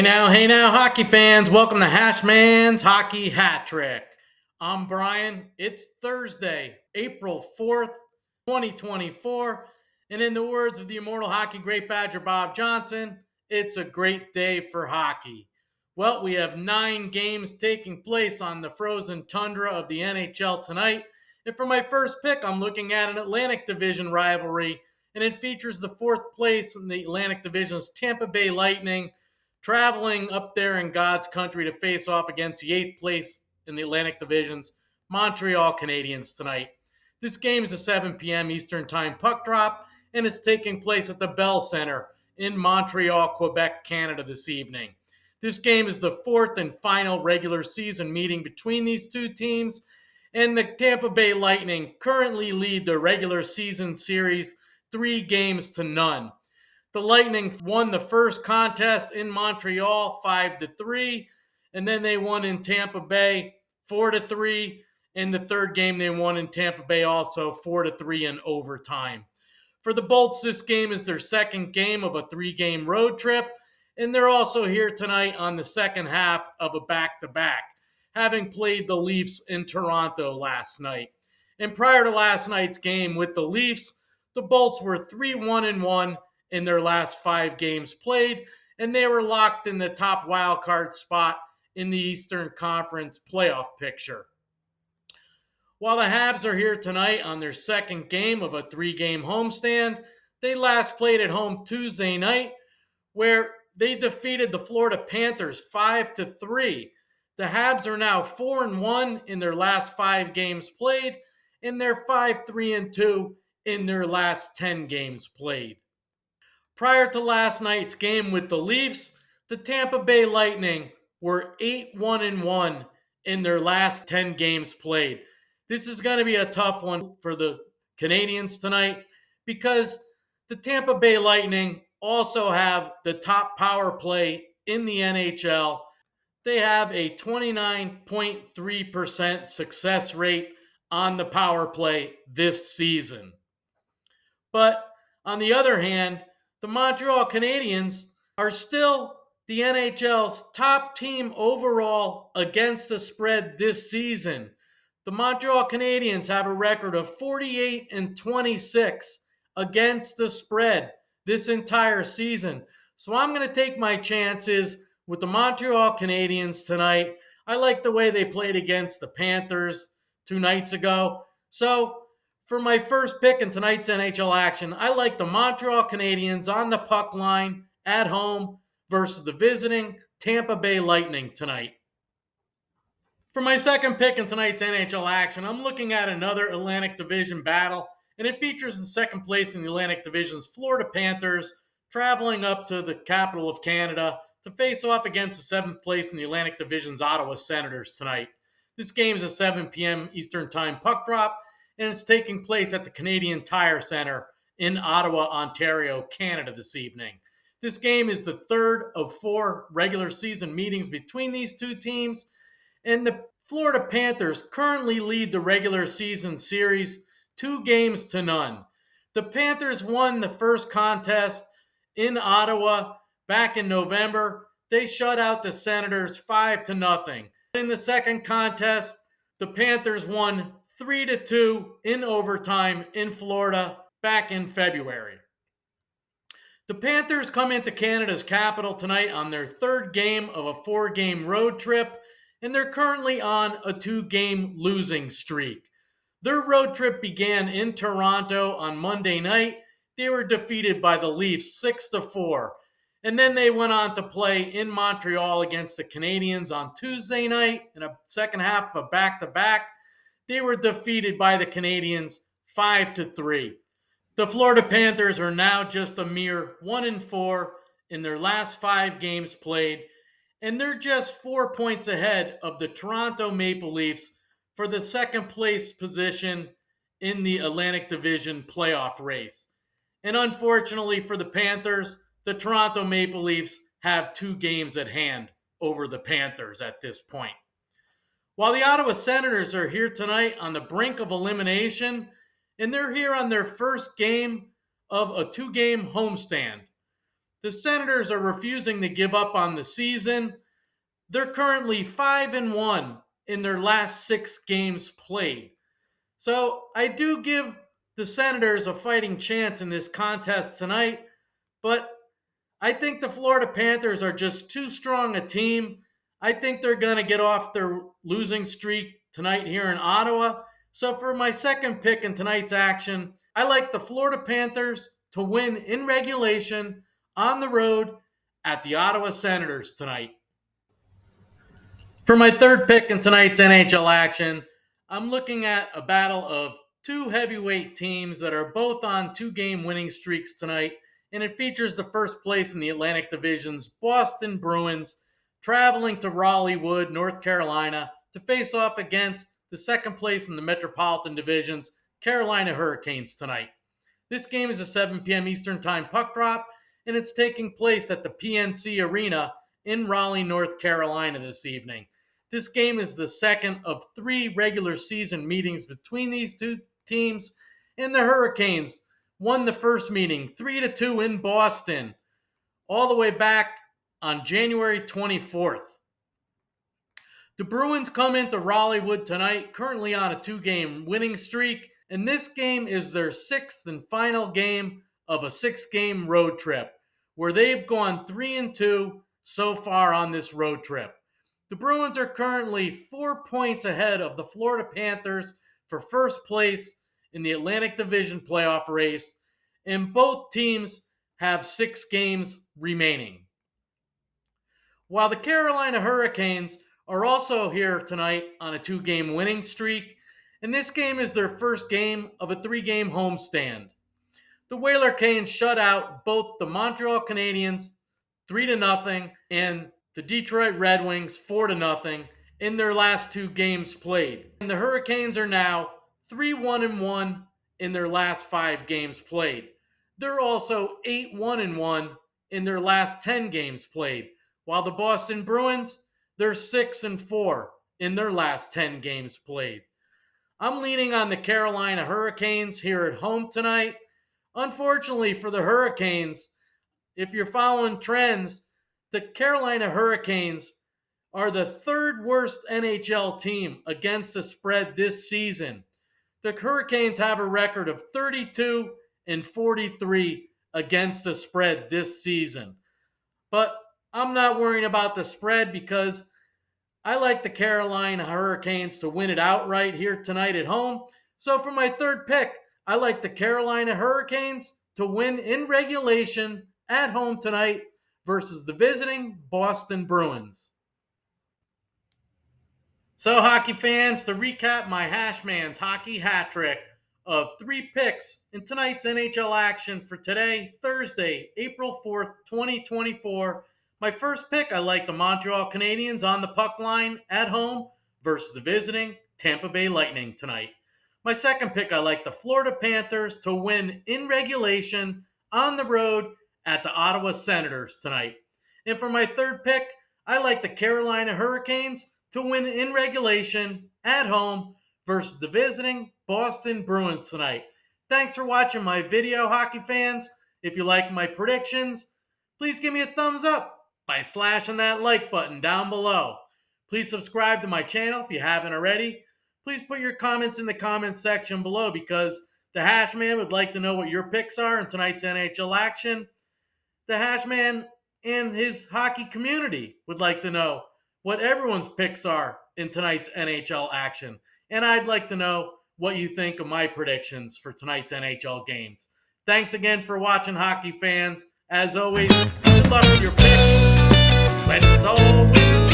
Hey now, hockey fans. Welcome to Hashmans Hockey Hat-trick. I'm Brian. It's Thursday, April 4th, 2024. And in the words of the immortal hockey great badger Bob Johnson, it's a great day for hockey. Well, we have 9 games taking place on the frozen tundra of the NHL tonight. And for my first pick, I'm looking at an Atlantic Division rivalry, and it features the 4th place in the Atlantic Division's Tampa Bay Lightning traveling up there in God's country to face off against the 8th place in the Atlantic Division's Montreal Canadiens tonight. This game is a 7 p.m. Eastern Time puck drop, and it's taking place at the Bell Center in Montreal, Quebec, Canada this evening. This game is the 4th and final regular season meeting between these two teams, and the Tampa Bay Lightning currently lead the regular season series 3-0. The Lightning won the first contest in Montreal 5-3, and then they won in Tampa Bay 4-3. In the third game, they won in Tampa Bay also 4-3 in overtime. For the Bolts, this game is their second game of a 3-game road trip, and they're also here tonight on the second half of a back-to-back, having played the Leafs in Toronto last night. And prior to last night's game with the Leafs, the Bolts were 3-1-1 in their last 5 games played, and they were locked in the top wildcard spot in the Eastern Conference playoff picture. While the Habs are here tonight on their second game of a 3-game homestand, they last played at home Tuesday night, where they defeated the Florida Panthers 5-3. The Habs are now 4-1 in their last 5 games played, and they're 5-3-2 in their last 10 games played. Prior to last night's game with the Leafs, the Tampa Bay Lightning were 8-1-1 in their last 10 games played. This is going to be a tough one for the Canadiens tonight because the Tampa Bay Lightning also have the top power play in the NHL. They have a 29.3% success rate on the power play this season. But on the other hand, the Montreal Canadiens are still the NHL's top team overall against the spread this season. The Montreal Canadiens have a record of 48-26 against the spread this entire season. So I'm going to take my chances with the Montreal Canadiens tonight. I like the way they played against the Panthers 2 nights ago. So for my first pick in tonight's NHL action, I like the Montreal Canadiens on the puck line at home versus the visiting Tampa Bay Lightning tonight. For my second pick in tonight's NHL action, I'm looking at another Atlantic Division battle, and it features the second place in the Atlantic Division's Florida Panthers traveling up to the capital of Canada to face off against the 7th place in the Atlantic Division's Ottawa Senators tonight. This game is a 7 p.m. Eastern Time puck drop, and it's taking place at the Canadian Tire Center in Ottawa, Ontario, Canada this evening. This game is the third of 4 regular season meetings between these two teams, and the Florida Panthers currently lead the regular season series 2-0. The Panthers won the first contest in Ottawa back in November. They shut out the Senators 5-0. In the second contest, the Panthers won 3-2 in overtime in Florida back in February. The Panthers come into Canada's capital tonight on their third game of a 4-game road trip, and they're currently on a 2-game losing streak. Their road trip began in Toronto on Monday night. They were defeated by the Leafs 6-4. And then they went on to play in Montreal against the Canadiens on Tuesday night in a second half of a back-to-back. They were defeated by the Canadiens 5-3. The Florida Panthers are now just a mere 1-4 in their last 5 games played, and they're just 4 points ahead of the Toronto Maple Leafs for the second place position in the Atlantic Division playoff race. And unfortunately for the Panthers, the Toronto Maple Leafs have 2 games at hand over the Panthers at this point. While the Ottawa Senators are here tonight on the brink of elimination, and they're here on their first game of a 2-game homestand. the Senators are refusing to give up on the season. They're currently 5-1 in their last 6 games played. So I do give the Senators a fighting chance in this contest tonight, but I think the Florida Panthers are just too strong a team. I think they're going to get off their losing streak tonight here in Ottawa. So for my second pick in tonight's action, I like the Florida Panthers to win in regulation on the road at the Ottawa Senators tonight. For my third pick in tonight's NHL action, I'm looking at a battle of two heavyweight teams that are both on 2-game winning streaks tonight, and it features the first place in the Atlantic Division's Boston Bruins traveling to Raleigh Wood, North Carolina, to face off against the second place in the Metropolitan Division's Carolina Hurricanes tonight. This game is a 7 p.m. Eastern Time puck drop, and it's taking place at the PNC Arena in Raleigh, North Carolina this evening. This game is the second of 3 regular season meetings between these two teams, and the Hurricanes won the first meeting 3-2 in Boston, all the way back on January 24th. The Bruins come into Raleigh Wood tonight, currently on a 2-game winning streak, and this game is their 6th and final game of a 6-game road trip, where they've gone 3-2 so far on this road trip. The Bruins are currently 4 points ahead of the Florida Panthers for first place in the Atlantic Division playoff race, and both teams have 6 games remaining. While the Carolina Hurricanes are also here tonight on a 2-game winning streak, and this game is their first game of a 3-game homestand. The Whaler Canes shut out both the Montreal Canadiens 3-0 and the Detroit Red Wings 4-0 in their last 2 games played. And the Hurricanes are now 3-1-1 in their last 5 games played. They're also 8-1-1 in their last 10 games played, while the Boston Bruins, they're 6-4 in their last 10 games played. I'm leaning on the Carolina Hurricanes here at home tonight. Unfortunately for the Hurricanes, if you're following trends, the Carolina Hurricanes are the 3rd worst NHL team against the spread this season. The Hurricanes have a record of 32-43 against the spread this season. But I'm not worrying about the spread because I like the Carolina Hurricanes to win it outright here tonight at home. So for my third pick, I like the Carolina Hurricanes to win in regulation at home tonight versus the visiting Boston Bruins. So, hockey fans, to recap my Hashmans Hockey Hat-trick of 3 picks in tonight's NHL action for today, Thursday, April 4th, 2024. My first pick, I like the Montreal Canadiens on the puck line at home versus the visiting Tampa Bay Lightning tonight. My second pick, I like the Florida Panthers to win in regulation on the road at the Ottawa Senators tonight. And for my third pick, I like the Carolina Hurricanes to win in regulation at home versus the visiting Boston Bruins tonight. Thanks for watching my video, hockey fans. If you like my predictions, please give me a thumbs up by slashing that like button down below. Please subscribe to my channel if you haven't already. Please put your comments in the comments section below because the Hashman would like to know what your picks are in tonight's NHL action. The Hashman and his hockey community would like to know what everyone's picks are in tonight's NHL action. And I'd like to know what you think of my predictions for tonight's NHL games. Thanks again for watching, hockey fans. As always, good luck with your picks. Let's all win.